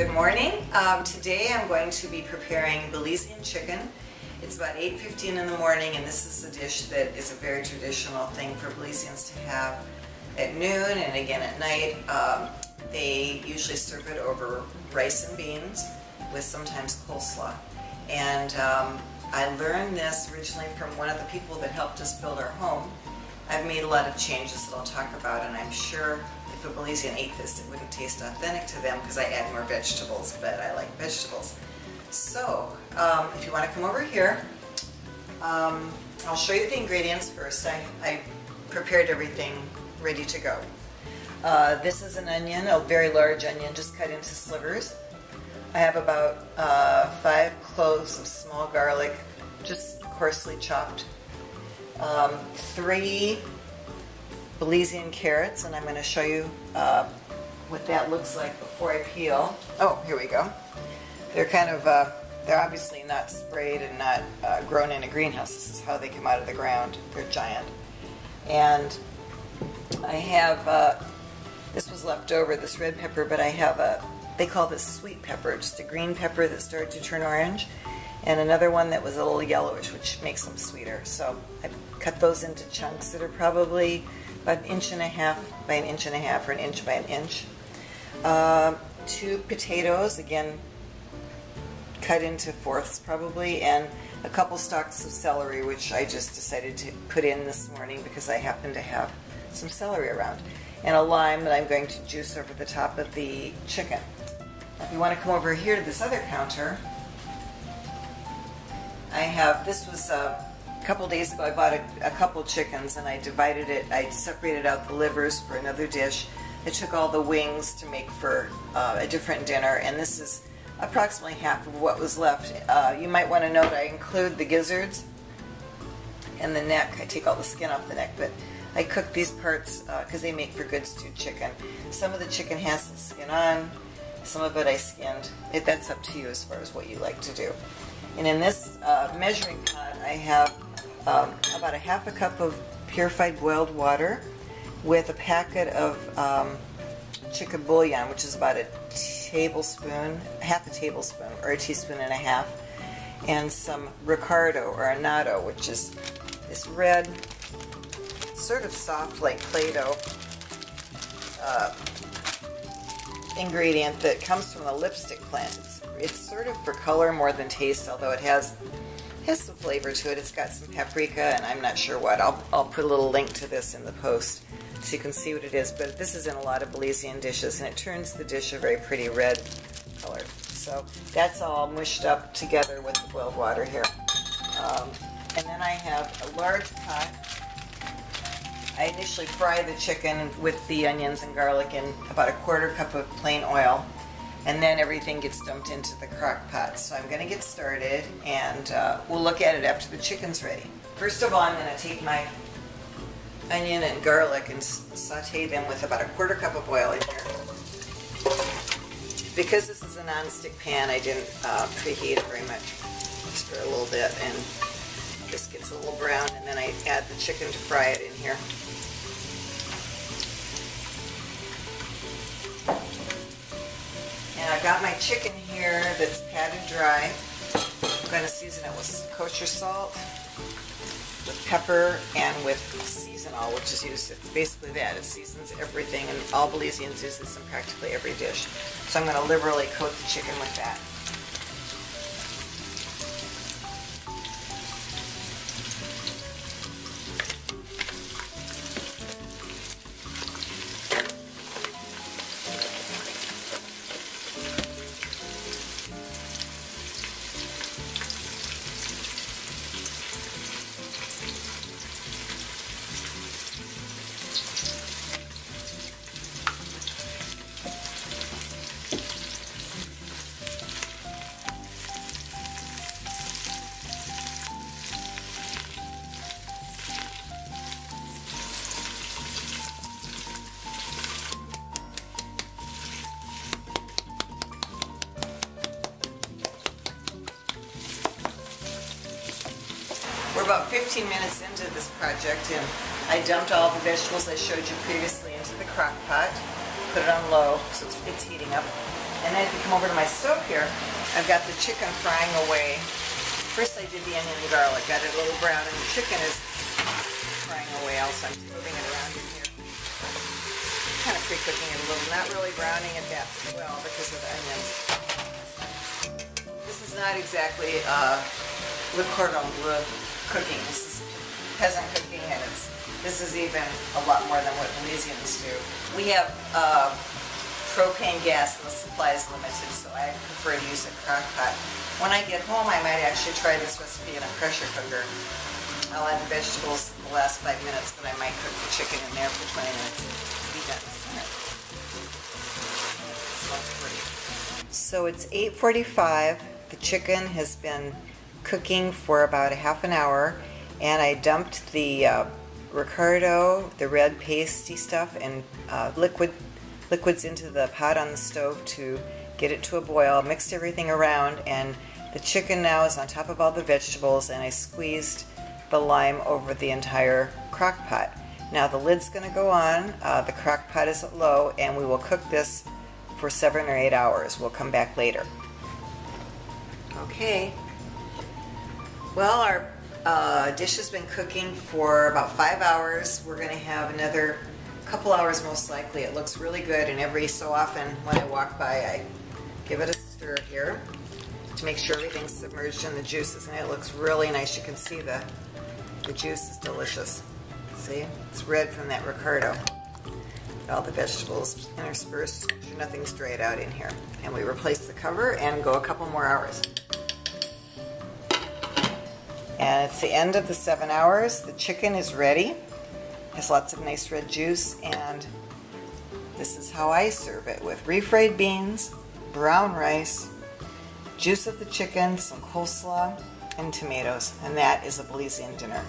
Good morning. Today I'm going to be preparing Belizean chicken. It's about 8:15 in the morning, and this is a dish that is a very traditional thing for Belizeans to have at noon and again at night. They usually serve it over rice and beans with sometimes coleslaw. And I learned this originally from one of the people that helped us build our home. I've made a lot of changes that I'll talk about, and I'm sure if a Belizean ate this, it wouldn't taste authentic to them because I add more vegetables, but I like vegetables. So, if you want to come over here, I'll show you the ingredients first. I prepared everything ready to go. This is an onion, a very large onion, just cut into slivers. I have about 5 cloves of small garlic, just coarsely chopped. 3 Belizean carrots, and I'm going to show you what that looks like before I peel. Oh, here we go. They're kind of, they're obviously not sprayed and not grown in a greenhouse. This is how they come out of the ground. They're giant. And I have, this was left over, this red pepper, but I have they call this sweet pepper, just a green pepper that started to turn orange, and another one that was a little yellowish, which makes them sweeter. So I cut those into chunks that are probably about 1.5 inches by 1.5 inches or 1 inch by 1 inch. 2 potatoes, again cut into fourths probably, and a couple stalks of celery, which I just decided to put in this morning because I happen to have some celery around, and a lime that I'm going to juice over the top of the chicken. If you want to come over here to this other counter, I have, this was a couple days ago I bought a couple chickens, and I divided it, I separated out the livers for another dish. I took all the wings to make for a different dinner, and this is approximately half of what was left. You might want to note I include the gizzards and the neck. I take all the skin off the neck, but I cook these parts because they make for good stewed chicken. Some of the chicken has the skin on, some of it I skinned. That's up to you as far as what you like to do. And in this measuring pot, I have about 1/2 cup of purified boiled water with a packet of chicken bouillon, which is about 1 tablespoon, 1/2 tablespoon, or 1.5 teaspoons, and some ricardo or annatto, which is this red, sort of soft like Play-Doh ingredient that comes from the lipstick plant. It's sort of for color more than taste, although it has some flavor to it. It's got some paprika and I'm not sure what. I'll put a little link to this in the post so you can see what it is, but this is in a lot of Belizean dishes, and it turns the dish a very pretty red color. So that's all mushed up together with the boiled water here. And then I have a large pot. I initially fry the chicken with the onions and garlic in about 1/4 cup of plain oil, and then everything gets dumped into the crock pot. So I'm going to get started, and we'll look at it after the chicken's ready. First of all, I'm going to take my onion and garlic and saute them with about 1/4 cup of oil in here. Because this is a non-stick pan, I didn't preheat it very much, just for a little bit, and this gets a little brown, and then I add the chicken to fry it in here. And I've got my chicken here that's patted dry. I'm going to season it with kosher salt, with pepper, and with seasonal, which is used, it's basically that. It seasons everything, and all Belizeans use this in practically every dish. So I'm going to liberally coat the chicken with that. We're about 15 minutes into this project, and I dumped all the vegetables I showed you previously into the crock pot, put it on low so it's heating up. And then if you come over to my stove here, I've got the chicken frying away. First I did the onion and garlic, got it a little brown, and the chicken is frying away also. I'm moving it around in here. Kind of pre-cooking it a little, not really browning it that well because of the onions. This is not exactly le cordon bleu cooking. This is peasant cooking, and this is even a lot more than what Belizeans do. We have propane gas and the supply is limited, so I prefer to use a crock pot. When I get home, I might actually try this recipe in a pressure cooker. I'll add the vegetables in the last 5 minutes, but I might cook the chicken in there for 20 minutes to be done. So it's 8:45. The chicken has been cooking for about a half an hour, and I dumped the Ricardo, the red pasty stuff, and liquids into the pot on the stove to get it to a boil. Mixed everything around, and the chicken now is on top of all the vegetables, and I squeezed the lime over the entire crock pot. Now the lid's going to go on, the crock pot is at low, and we will cook this for 7 or 8 hours. We'll come back later. Okay, well, our dish has been cooking for about 5 hours. We're going to have another couple hours most likely. It looks really good, and every so often when I walk by I give it a stir here to make sure everything's submerged in the juices, and it looks really nice. You can see the juice is delicious. See, it's red from that Ricardo. All the vegetables interspersed, make sure nothing's dried out in here. And we replace the cover and go a couple more hours. And it's the end of the 7 hours. The chicken is ready. Has lots of nice red juice, and this is how I serve it, with refried beans, brown rice, juice of the chicken, some coleslaw, and tomatoes. And that is a Belizean dinner.